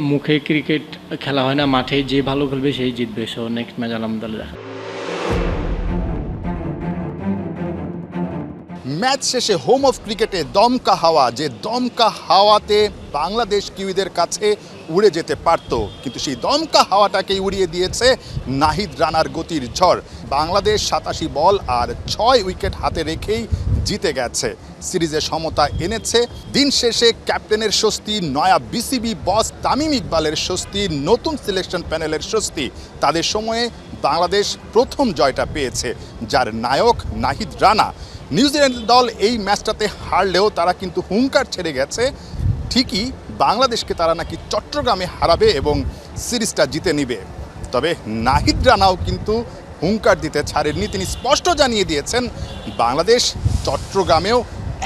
মুখে ক্রিকেট খেলা হয় না, মাঠে যে ভালো খেলবে সেই জিতবে। সো নেক্সট ম্যাচ আলহামদুলিল্লাহ। ম্যাচ শেষে হোম অফ ক্রিকেটে দমকা হাওয়া, যে দমকা হাওয়াতে বাংলাদেশ কিউইদের কাছে উড়ে যেতে পারত, কিন্তু সেই দমকা হাওয়াটাকেই উড়িয়ে দিয়েছে নাহিদ রানার গতির ঝড়। বাংলাদেশ 87 বল আর 6 উইকেট হাতে রেখেই জিতে গেছে, সিরিজে সমতা এনেছে। দিন শেষে ক্যাপ্টেনের স্বস্তি, নয়া বিসিবি বস তামিম ইকবালের স্বস্তি, নতুন সিলেকশন প্যানেলের স্বস্তি, তাদের সময়ে বাংলাদেশ প্রথম জয়টা পেয়েছে, যার নায়ক নাহিদ রানা। নিউজিল্যান্ড দল এই ম্যাচটাতে হারলেও তারা কিন্তু হুঙ্কার ছেড়ে গেছে, ঠিকই বাংলাদেশকে তারা নাকি চট্টগ্রামে হারাবে এবং সিরিজটা জিতে নিবে। তবে নাহিদ রানাও কিন্তু হুঙ্কার দিতে ছাড়েননি, তিনি স্পষ্ট জানিয়ে দিয়েছেন বাংলাদেশ চট্টগ্রামেও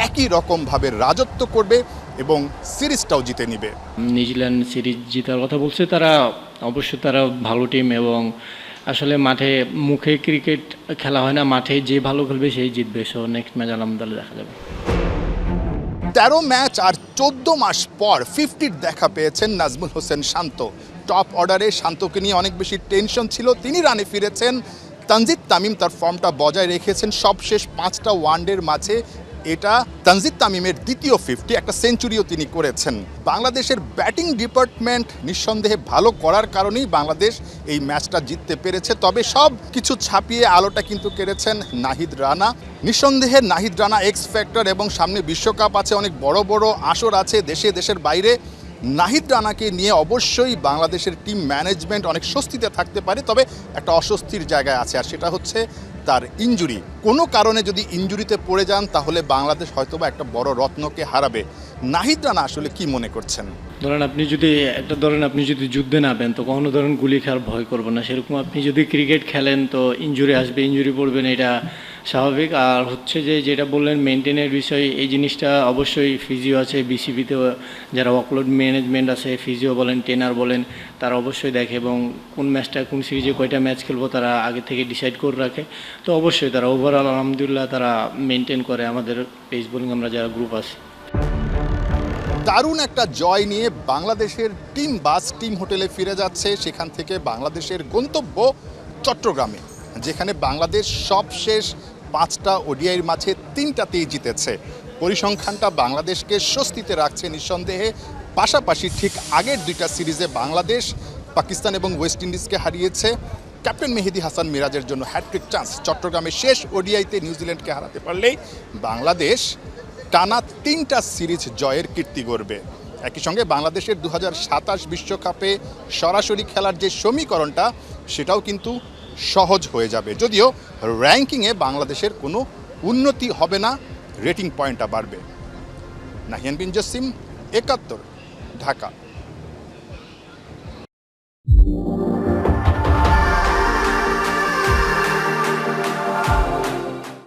একই রকমভাবে রাজত্ব করবে এবং সিরিজটাও জিতে নিবে। নিউজিল্যান্ড সিরিজ জেতার কথা বলছে তারা, অবশ্যই তারা ভালো টিম এবং আসলে মাঠে মুখে ক্রিকেট খেলা হয় না, মাঠে যে ভালো খেলবে সেই জিতবে। সো নেক্সট ম্যাচ আলহামদুলিল্লাহ দেখা যাবে। 13 ম্যাচ আর 14 মাস পর 50-র দেখা পেয়েছেন নাজমুল হোসেন শান্ত। টপ অর্ডারে শান্তকে নিয়ে অনেক বেশি টেনশন ছিল, তিনি রানে ফিরেছেন। তানজিদ তামিম তার ফর্মটা বজায় রেখেছেন, সবশেষ 5টা ওয়ানডের মাঝে এটা তানজিদ তামিমের দ্বিতীয় 50, একটা সেঞ্চুরিও তিনি করেছেন। বাংলাদেশের ব্যাটিং ডিপার্টমেন্ট নিঃসন্দেহে ভালো করার কারণেই বাংলাদেশ এই ম্যাচটা জিততে পেরেছে। তবে সব কিছু ছাপিয়ে আলোটা কিন্তু কেড়েছেন নাহিদ রানা। নিঃসন্দেহে নাহিদ রানা এক্স ফ্যাক্টর এবং সামনে বিশ্বকাপ আছে, অনেক বড় বড় আসর আছে দেশে দেশের বাইরে। নাহিদ রানাকে নিয়ে অবশ্যই বাংলাদেশের টিম ম্যানেজমেন্ট অনেক স্বস্তিতে থাকতে পারে, তবে একটা অস্বস্তির জায়গায় আছে, আর সেটা হচ্ছে তার ইনজুরি। কোনো কারণে যদি ইনজুরিতে পড়ে যান তাহলে বাংলাদেশ হয়তোবা একটা বড় রত্নকে হারাবে। নাহিদ রানা আসলে কি মনে করছেন? আপনি যদি যুদ্ধে নামেন তো কখনো গুলি খেলার ভয় করবো না, সেরকম আপনি যদি ক্রিকেট খেলেন তো ইনজুরি আসবে, ইনজুরি পড়বেন, এটা স্বাভাবিক। আর হচ্ছে যেটা বললেন মেনটেনের বিষয়, এই জিনিসটা অবশ্যই ফিজিও আছে বিসিবিতে, যারা ওয়ার্কলোড ম্যানেজমেন্ট আছে, ফিজিও বলেন, ট্রেনার বলেন, তারা অবশ্যই দেখে এবং কোন ম্যাচটা কোন সিরিজে কয়টা ম্যাচ খেলবো তারা আগে থেকে ডিসাইড করে রাখে। তো অবশ্যই তারা ওভারঅল আলহামদুলিল্লাহ তারা মেনটেন করে আমাদের পেস বোলিং আমরা যারা গ্রুপ আছি। দারুণ একটা জয় নিয়ে বাংলাদেশের টিম বাস টিম হোটেলে ফিরে যাচ্ছে, সেখান থেকে বাংলাদেশের গন্তব্য চট্টগ্রামে, যেখানে বাংলাদেশ সবশেষ 5টা ওডিআইয়ের মাঝে 3টাতেই জিতেছে। পরিসংখ্যানটা বাংলাদেশকে স্বস্তিতে রাখছে নিঃসন্দেহে। পাশাপাশি ঠিক আগের 2টা সিরিজে বাংলাদেশ পাকিস্তান এবং ওয়েস্ট ইন্ডিজকে হারিয়েছে। ক্যাপ্টেন মেহেদী হাসান মিরাজের জন্য হ্যাট্রিক চান্স, চট্টগ্রামে শেষ ওডিআইতে নিউজিল্যান্ডকে হারাতে পারলেই বাংলাদেশ টানা 3টা সিরিজ জয়ের কীর্তি গড়বে। একই সঙ্গে বাংলাদেশের 2027 বিশ্বকাপে সরাসরি খেলার যে সমীকরণটা সেটাও কিন্তু সহজ হয়ে যাবে, যদিও র্যাঙ্কিংয়ে বাংলাদেশের কোনো উন্নতি হবে না, রেটিং পয়েন্টটা বাড়বে। নাহিয়ান বিন জসিম, 71, ঢাকা।